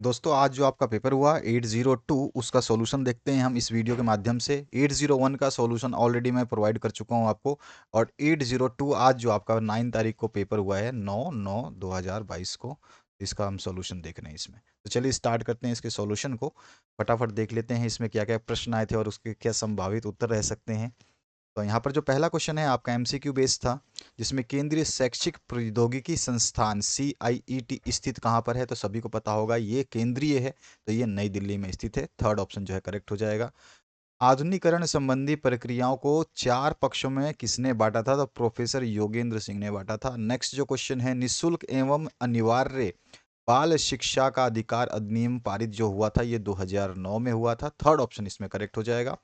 दोस्तों आज जो आपका पेपर हुआ 802 उसका सॉल्यूशन देखते हैं हम इस वीडियो के माध्यम से। 801 का सॉल्यूशन ऑलरेडी मैं प्रोवाइड कर चुका हूं आपको। और 802 आज जो आपका 9 तारीख को पेपर हुआ है 9/9/2022 को, इसका हम सॉल्यूशन देख रहे हैं इसमें। तो चलिए स्टार्ट करते हैं इसके सॉल्यूशन को। फटाफट देख लेते हैं इसमें क्या क्या प्रश्न आए थे और उसके क्या संभावित उत्तर रह सकते हैं। तो यहाँ पर जो पहला क्वेश्चन है आपका एमसीक्यू बेस्ड था, जिसमें केंद्रीय शैक्षिक प्रौद्योगिकी संस्थान CIET स्थित कहाँ पर है। तो सभी को पता होगा ये केंद्रीय है, तो ये नई दिल्ली में स्थित है। थर्ड ऑप्शन जो है करेक्ट हो जाएगा। आधुनिकरण संबंधी प्रक्रियाओं को 4 पक्षों में किसने बांटा था। तो प्रोफेसर योगेंद्र सिंह ने बांटा था। नेक्स्ट जो क्वेश्चन है, निःशुल्क एवं अनिवार्य बाल शिक्षा का अधिकार अधिनियम पारित जो हुआ था ये 2009 में हुआ था। थर्ड ऑप्शन इसमें करेक्ट हो जाएगा।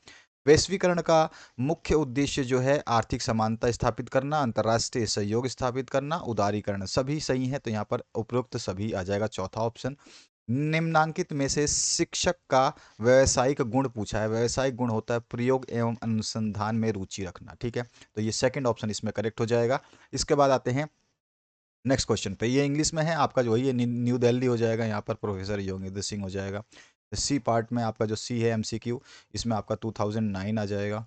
वैश्वीकरण का मुख्य उद्देश्य जो है आर्थिक समानता स्थापित करना, अंतर्राष्ट्रीय सहयोग स्थापित करना, उदारीकरण। सभी सही है, तो यहाँ पर उपरोक्त सभी आ जाएगा चौथा ऑप्शन। निम्नांकित में से शिक्षक का व्यावसायिक गुण पूछा है। व्यावसायिक गुण होता है प्रयोग एवं अनुसंधान में रुचि रखना। ठीक है, तो ये सेकंड ऑप्शन इसमें करेक्ट हो जाएगा। इसके बाद आते हैं नेक्स्ट क्वेश्चन पे। ये इंग्लिश में है आपका, जो वही है न्यू दिल्ली हो जाएगा। यहाँ पर प्रोफेसर योगेंद्र सिंह हो जाएगा। सी पार्ट में आपका जो सी है एमसीक्यू, इसमें आपका 2009 आ जाएगा।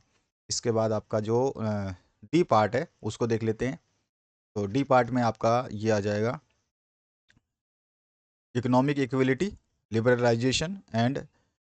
इसके बाद आपका जो डी पार्ट है उसको देख लेते हैं। तो डी पार्ट में आपका ये आ जाएगा, economic equality, liberalisation and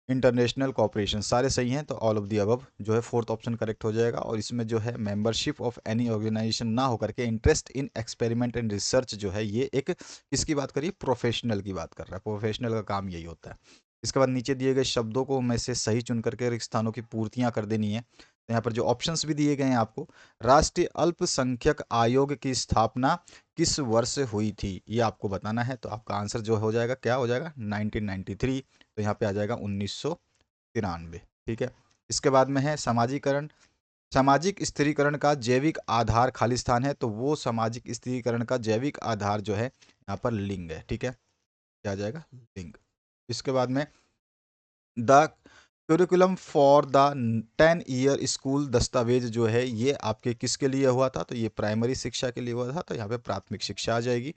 international cooperation. सारे सही हैं, तो ऑल ऑफ दी अबव जो है फोर्थ ऑप्शन करेक्ट हो जाएगा। और इसमें जो है मेंबरशिप ऑफ एनी ऑर्गेनाइजेशन ना होकर के interest in experiment and research जो है ये एक किसकी बात करिए, प्रोफेशनल की बात कर रहा है। प्रोफेशनल का काम यही होता है। इसके बाद नीचे दिए गए शब्दों को में से सही चुन करके रिक्त स्थानों की पूर्तियां कर देनी है। तो यहाँ पर जो ऑप्शंस भी दिए गए हैं आपको, राष्ट्रीय अल्पसंख्यक आयोग की स्थापना किस वर्ष हुई थी ये आपको बताना है। तो आपका आंसर जो हो जाएगा क्या हो जाएगा, 1993। तो यहाँ पे आ जाएगा 1993। ठीक है। इसके बाद में है समाजीकरण। सामाजिक स्थिरीकरण का जैविक आधार खालिस्तान है, तो वो सामाजिक स्थिरीकरण का जैविक आधार जो है यहाँ पर लिंग है। ठीक है, क्या आ जाएगा, लिंग। इसके बाद में the curriculum for the 10 year school दस्तावेज जो है ये आपके किसके लिए हुआ था। तो ये प्राइमरी शिक्षा के लिए हुआ था, तो यहाँ पे प्राथमिक शिक्षा आ जाएगी।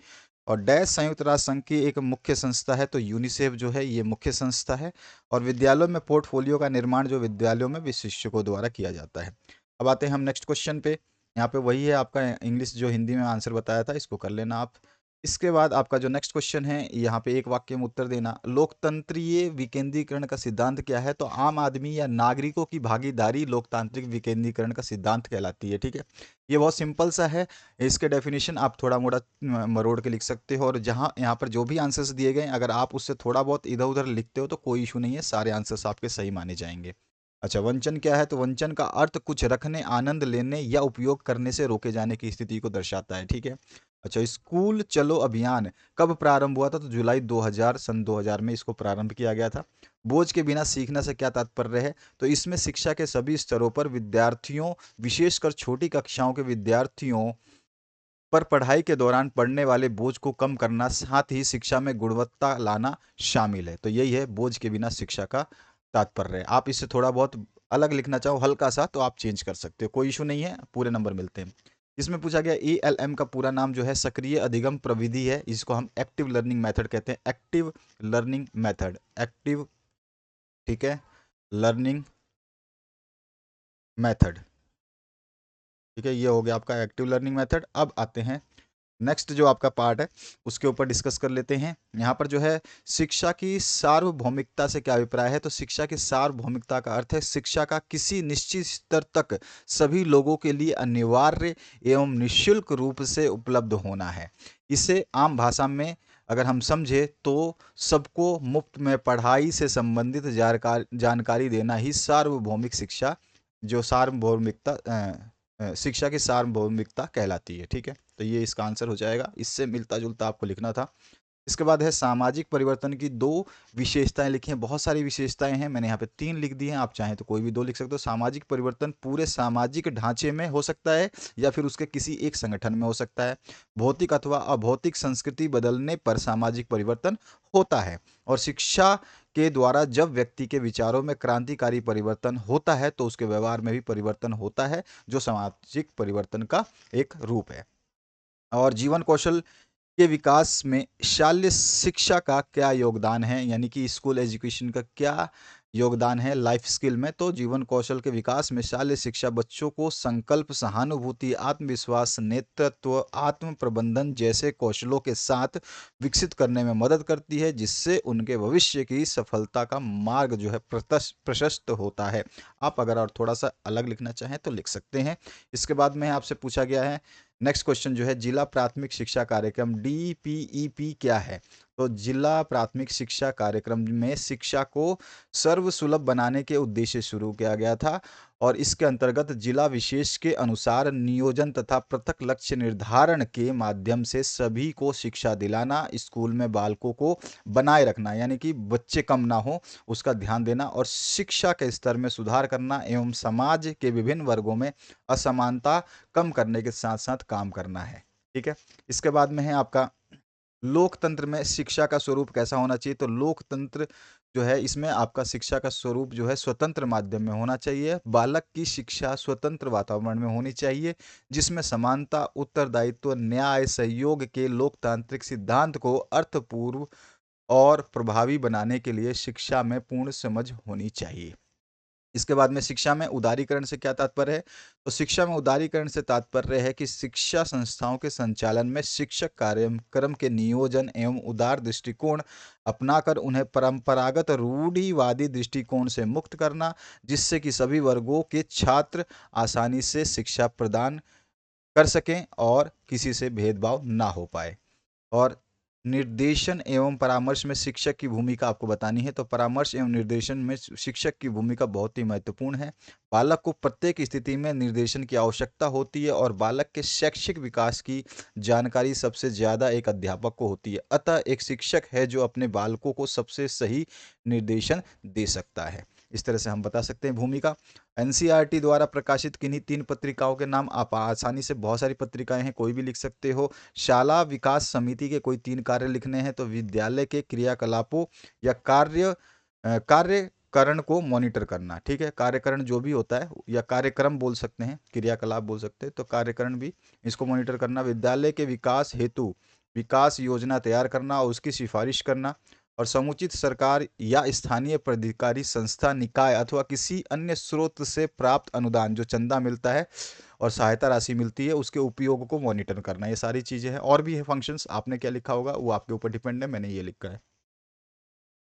और डैश संयुक्त राष्ट्र संघ की एक मुख्य संस्था है, तो यूनिसेफ जो है ये मुख्य संस्था है। और विद्यालयों में पोर्टफोलियो का निर्माण जो विद्यालयों में भी शिक्षकों द्वारा किया जाता है। अब आते हैं हम नेक्स्ट क्वेश्चन पे। यहाँ पे वही है आपका इंग्लिश जो हिंदी में आंसर बताया था, इसको कर लेना आप। इसके बाद आपका जो नेक्स्ट क्वेश्चन है, यहाँ पे एक वाक्य में उत्तर देना। लोकतंत्रीय विकेंद्रीकरण का सिद्धांत क्या है। तो आम आदमी या नागरिकों की भागीदारी लोकतांत्रिक विकेंद्रीकरण का सिद्धांत कहलाती है। ठीक है, ये बहुत सिंपल सा है। इसके डेफिनेशन आप थोड़ा मोड़ा मरोड़ के लिख सकते हो। और जहाँ यहाँ पर जो भी आंसर्स दिए गए अगर आप उससे थोड़ा बहुत इधर उधर लिखते हो तो कोई इशू नहीं है, सारे आंसर्स आपके सही माने जाएंगे। अच्छा, वंचन क्या है। तो वंचन का अर्थ कुछ रखने, आनंद लेने या उपयोग करने से रोके जाने की स्थिति को दर्शाता है। ठीक है। अच्छा, स्कूल चलो अभियान कब प्रारंभ हुआ था। तो जुलाई 2000 सन 2000 में इसको प्रारंभ किया गया था। बोझ के बिना सीखने से क्या तात्पर्य है। तो इसमें शिक्षा के सभी स्तरों पर विद्यार्थियों, विशेषकर छोटी कक्षाओं के विद्यार्थियों पर पढ़ाई के दौरान पड़ने वाले बोझ को कम करना, साथ ही शिक्षा में गुणवत्ता लाना शामिल है। तो यही है बोझ के बिना शिक्षा का तात्पर्य। आप इससे थोड़ा बहुत अलग लिखना चाहो हल्का सा तो आप चेंज कर सकते हो, कोई इशू नहीं है, पूरे नंबर मिलते हैं। इसमें पूछा गया ELM का पूरा नाम जो है सक्रिय अधिगम प्रविधि है। इसको हम एक्टिव लर्निंग मेथड कहते हैं। एक्टिव लर्निंग मेथड, एक्टिव, ठीक है, लर्निंग मेथड। ठीक है, ये हो गया आपका एक्टिव लर्निंग मेथड। अब आते हैं नेक्स्ट जो आपका पार्ट है उसके ऊपर डिस्कस कर लेते हैं। यहाँ पर जो है शिक्षा की सार्वभौमिकता से क्या अभिप्राय है। तो शिक्षा की सार्वभौमिकता का अर्थ है शिक्षा का किसी निश्चित स्तर तक सभी लोगों के लिए अनिवार्य एवं निःशुल्क रूप से उपलब्ध होना है। इसे आम भाषा में अगर हम समझे तो सबको मुफ्त में पढ़ाई से संबंधित जानकारी देना ही सार्वभौमिक शिक्षा, जो सार्वभौमिकता शिक्षा की सार्वभौमिकता कहलाती है। ठीक है, तो ये इसका आंसर हो जाएगा। इससे मिलता जुलता आपको लिखना था। इसके बाद है सामाजिक परिवर्तन की 2 विशेषताएं लिखी हैं। बहुत सारी विशेषताएं हैं, मैंने यहाँ पे 3 लिख दी हैं, आप चाहें तो कोई भी 2 लिख सकते हो। सामाजिक परिवर्तन पूरे सामाजिक ढांचे में हो सकता है या फिर उसके किसी एक संगठन में हो सकता है। भौतिक अथवा अभौतिक संस्कृति बदलने पर सामाजिक परिवर्तन होता है। और शिक्षा के द्वारा जब व्यक्ति के विचारों में क्रांतिकारी परिवर्तन होता है तो उसके व्यवहार में भी परिवर्तन होता है, जो सामाजिक परिवर्तन का एक रूप है। और जीवन कौशल के विकास में शालेय शिक्षा का क्या योगदान है, यानी कि स्कूल एजुकेशन का क्या योगदान है लाइफ स्किल में। तो जीवन कौशल के विकास में शालेय शिक्षा बच्चों को संकल्प, सहानुभूति, आत्मविश्वास, नेतृत्व, आत्म प्रबंधन जैसे कौशलों के साथ विकसित करने में मदद करती है, जिससे उनके भविष्य की सफलता का मार्ग जो है प्रशस्त होता है। आप अगर और थोड़ा सा अलग लिखना चाहें तो लिख सकते हैं। इसके बाद में आपसे पूछा गया है नेक्स्ट क्वेश्चन जो है, जिला प्राथमिक शिक्षा कार्यक्रम DPEP क्या है। तो जिला प्राथमिक शिक्षा कार्यक्रम में शिक्षा को सर्वसुलभ बनाने के उद्देश्य से शुरू किया गया था, और इसके अंतर्गत जिला विशेष के अनुसार नियोजन तथा पृथक लक्ष्य निर्धारण के माध्यम से सभी को शिक्षा दिलाना, स्कूल में बालकों को बनाए रखना, यानी कि बच्चे कम ना हो उसका ध्यान देना, और शिक्षा के स्तर में सुधार करना एवं समाज के विभिन्न वर्गों में असमानता कम करने के साथ साथ काम करना है। ठीक है। इसके बाद में है आपका लोकतंत्र में शिक्षा का स्वरूप कैसा होना चाहिए। तो लोकतंत्र जो है इसमें आपका शिक्षा का स्वरूप जो है स्वतंत्र माध्यम में होना चाहिए। बालक की शिक्षा स्वतंत्र वातावरण में होनी चाहिए, जिसमें समानता, उत्तरदायित्व, न्याय, सहयोग के लोकतांत्रिक सिद्धांत को अर्थपूर्व और प्रभावी बनाने के लिए शिक्षा में पूर्ण समझ होनी चाहिए। इसके बाद में शिक्षा में उदारीकरण से क्या तात्पर्य है। तो शिक्षा में उदारीकरण से तात्पर्य है कि शिक्षा संस्थाओं के संचालन में शिक्षक कार्यक्रम के नियोजन एवं उदार दृष्टिकोण अपनाकर उन्हें परंपरागत रूढ़िवादी दृष्टिकोण से मुक्त करना, जिससे कि सभी वर्गों के छात्र आसानी से शिक्षा प्रदान कर सकें और किसी से भेदभाव ना हो पाए। और निर्देशन एवं परामर्श में शिक्षक की भूमिका आपको बतानी है। तो परामर्श एवं निर्देशन में शिक्षक की भूमिका बहुत ही महत्वपूर्ण है। बालक को प्रत्येक स्थिति में निर्देशन की आवश्यकता होती है, और बालक के शैक्षिक विकास की जानकारी सबसे ज़्यादा एक अध्यापक को होती है। अतः एक शिक्षक है जो अपने बालकों को सबसे सही निर्देशन दे सकता है। इस तरह से हम बता सकते हैं भूमिका। एनसीईआरटी द्वारा प्रकाशित किन्हीं 3 पत्रिकाओं के नाम आप आसानी से, बहुत सारी पत्रिकाएं हैं, कोई भी लिख सकते हो। शाला विकास समिति के कोई 3 कार्य लिखने हैं। तो विद्यालय के क्रियाकलापों या कार्यकरण को मॉनिटर करना। ठीक है, कार्यकरण जो भी होता है, या कार्यक्रम बोल सकते हैं, क्रियाकलाप बोल सकते हैं, तो कार्यकरण भी इसको मॉनिटर करना। विद्यालय के विकास हेतु विकास योजना तैयार करना और उसकी सिफारिश करना, और समुचित सरकार या स्थानीय प्राधिकारी संस्था, निकाय अथवा किसी अन्य स्रोत से प्राप्त अनुदान, जो चंदा मिलता है और सहायता राशि मिलती है, उसके उपयोग को मॉनिटर करना। ये सारी चीज़ें हैं, और भी है फंक्शंस। आपने क्या लिखा होगा वो आपके ऊपर डिपेंड है, मैंने ये लिखा है।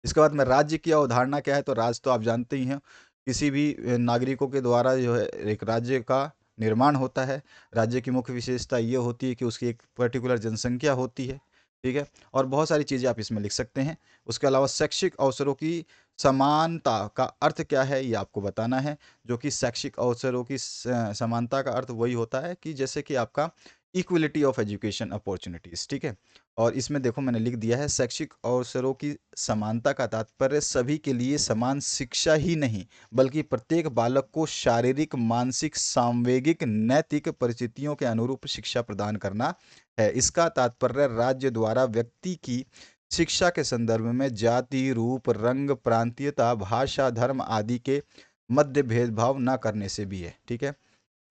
इसके बाद में राज्य की अवधारणा क्या है। तो राज्य तो आप जानते ही हैं, किसी भी नागरिकों के द्वारा जो है एक राज्य का निर्माण होता है। राज्य की मुख्य विशेषता ये होती है कि उसकी एक पर्टिकुलर जनसंख्या होती है। ठीक है, और बहुत सारी चीज़ें आप इसमें लिख सकते हैं। उसके अलावा शैक्षिक अवसरों की समानता का अर्थ क्या है, ये आपको बताना है। जो कि शैक्षिक अवसरों की समानता का अर्थ वही होता है कि जैसे कि आपका इक्वलिटी ऑफ एजुकेशन अपॉर्चुनिटीज़। ठीक है, और इसमें देखो मैंने लिख दिया है, शैक्षिक अवसरों की समानता का तात्पर्य सभी के लिए समान शिक्षा ही नहीं, बल्कि प्रत्येक बालक को शारीरिक, मानसिक, सांवेगिक, नैतिक परिस्थितियों के अनुरूप शिक्षा प्रदान करना है। इसका तात्पर्य राज्य द्वारा व्यक्ति की शिक्षा के संदर्भ में जाति, रूप, रंग, प्रांतीयता, भाषा, धर्म आदि के मध्य भेदभाव न करने से भी है। ठीक है,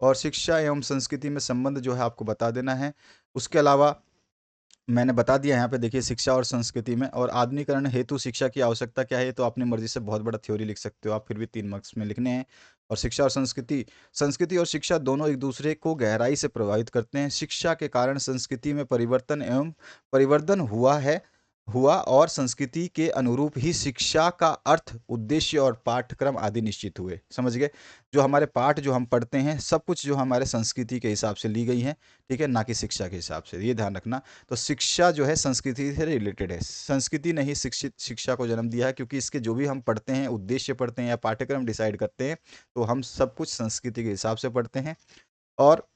और शिक्षा एवं संस्कृति में संबंध जो है आपको बता देना है। उसके अलावा मैंने बता दिया यहाँ पे, देखिए शिक्षा और संस्कृति में, और आधुनिकरण हेतु शिक्षा की आवश्यकता क्या है। ये तो अपनी मर्जी से बहुत बड़ा थ्योरी लिख सकते हो आप, फिर भी 3 मार्क्स में लिखने हैं। और शिक्षा और संस्कृति, संस्कृति और शिक्षा दोनों एक दूसरे को गहराई से प्रभावित करते हैं। शिक्षा के कारण संस्कृति में परिवर्तन एवं परिवर्धन हुआ और संस्कृति के अनुरूप ही शिक्षा का अर्थ, उद्देश्य और पाठ्यक्रम आदि निश्चित हुए। समझ गए, जो हमारे पाठ जो हम पढ़ते हैं सब कुछ जो हमारे संस्कृति के हिसाब से ली गई हैं। ठीक है, ना कि शिक्षा के हिसाब से, ये ध्यान रखना। तो शिक्षा जो है संस्कृति से रिलेटेड है। संस्कृति ने ही शिक्षित शिक्षा को जन्म दिया है, क्योंकि इसके जो भी हम पढ़ते हैं, उद्देश्य पढ़ते हैं या पाठ्यक्रम डिसाइड करते हैं, तो हम सब कुछ संस्कृति के हिसाब से पढ़ते हैं। और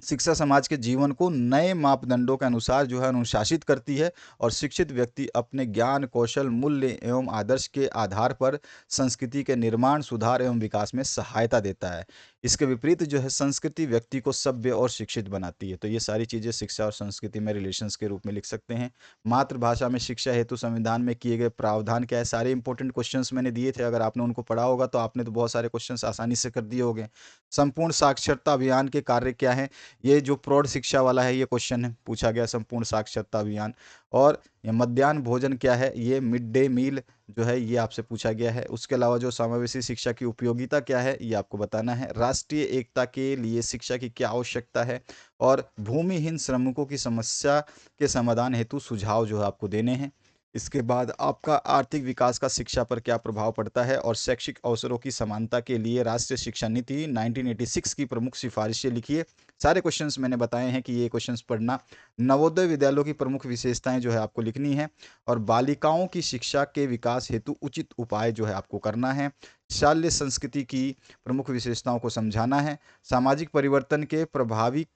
शिक्षा समाज के जीवन को नए मापदंडों के अनुसार जो है अनुशासित करती है, और शिक्षित व्यक्ति अपने ज्ञान, कौशल, मूल्य एवं आदर्श के आधार पर संस्कृति के निर्माण, सुधार एवं विकास में सहायता देता है। इसके विपरीत जो है संस्कृति व्यक्ति को सभ्य और शिक्षित बनाती है। तो ये सारी चीज़ें शिक्षा और संस्कृति में रिलेशंस के रूप में लिख सकते हैं। मातृभाषा में शिक्षा हेतु संविधान में किए गए प्रावधान क्या है। सारे इंपॉर्टेंट क्वेश्चंस मैंने दिए थे, अगर आपने उनको पढ़ा होगा तो आपने तो बहुत सारे क्वेश्चंस आसानी से कर दिए होंगे। संपूर्ण साक्षरता अभियान के कार्य क्या हैं। ये जो प्रौढ़ शिक्षा वाला है ये क्वेश्चन है पूछा गया, संपूर्ण साक्षरता अभियान। और ये मध्याह्न भोजन क्या है, ये मिड डे मील जो है ये आपसे पूछा गया है। उसके अलावा जो समावेशी शिक्षा की उपयोगिता क्या है ये आपको बताना है। राष्ट्रीय एकता के लिए शिक्षा की क्या आवश्यकता है, और भूमिहीन श्रमिकों की समस्या के समाधान हेतु सुझाव जो है आपको देने हैं। इसके बाद आपका आर्थिक विकास का शिक्षा पर क्या प्रभाव पड़ता है, और शैक्षिक अवसरों की समानता के लिए राष्ट्रीय शिक्षा नीति 1986 की प्रमुख सिफारिशें लिखिए। सारे क्वेश्चंस मैंने बताए हैं कि ये क्वेश्चंस पढ़ना। नवोदय विद्यालयों की प्रमुख विशेषताएं जो है आपको लिखनी है, और बालिकाओं की शिक्षा के विकास हेतु उचित उपाय जो है आपको करना है। शाल्य संस्कृति की प्रमुख विशेषताओं को समझाना है। सामाजिक परिवर्तन के प्रभावी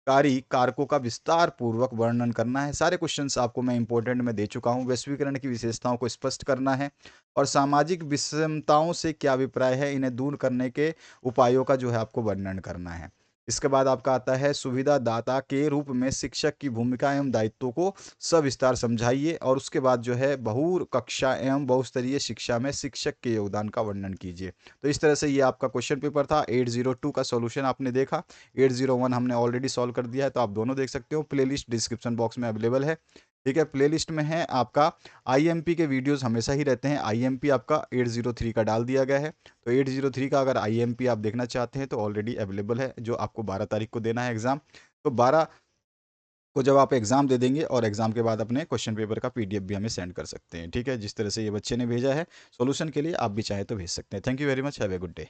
कारी कारकों का विस्तार पूर्वक वर्णन करना है। सारे क्वेश्चंस आपको मैं इंपॉर्टेंट में दे चुका हूँ। वैश्वीकरण की विशेषताओं को स्पष्ट करना है, और सामाजिक विषमताओं से क्या अभिप्राय है, इन्हें दूर करने के उपायों का जो है आपको वर्णन करना है। इसके बाद आपका आता है सुविधा दाता के रूप में शिक्षक की भूमिका एवं दायित्वों को सविस्तार समझाइए, और उसके बाद जो है बहु कक्षा एवं बहुस्तरीय शिक्षा में शिक्षक के योगदान का वर्णन कीजिए। तो इस तरह से ये आपका क्वेश्चन पेपर था। 802 का सॉल्यूशन आपने देखा, 801 हमने ऑलरेडी सॉल्व कर दिया है, तो आप दोनों देख सकते हो। प्लेलिस्ट डिस्क्रिप्शन बॉक्स में अवेलेबल है, ठीक है। प्लेलिस्ट में है आपका आईएमपी के वीडियोस हमेशा ही रहते हैं। आईएमपी आपका 803 का डाल दिया गया है, तो 803 का अगर आईएमपी आप देखना चाहते हैं तो ऑलरेडी अवेलेबल है, जो आपको 12 तारीख को देना है एग्जाम। तो 12 को जब आप एग्जाम दे देंगे, और एग्जाम के बाद अपने क्वेश्चन पेपर का पीडीएफ भी हमें सेंड कर सकते हैं, ठीक है। जिस तरह से ये बच्चे ने भेजा है सॉल्यूशन के लिए, आप भी चाहे तो भेज सकते हैं। Thank you very much, have a good day.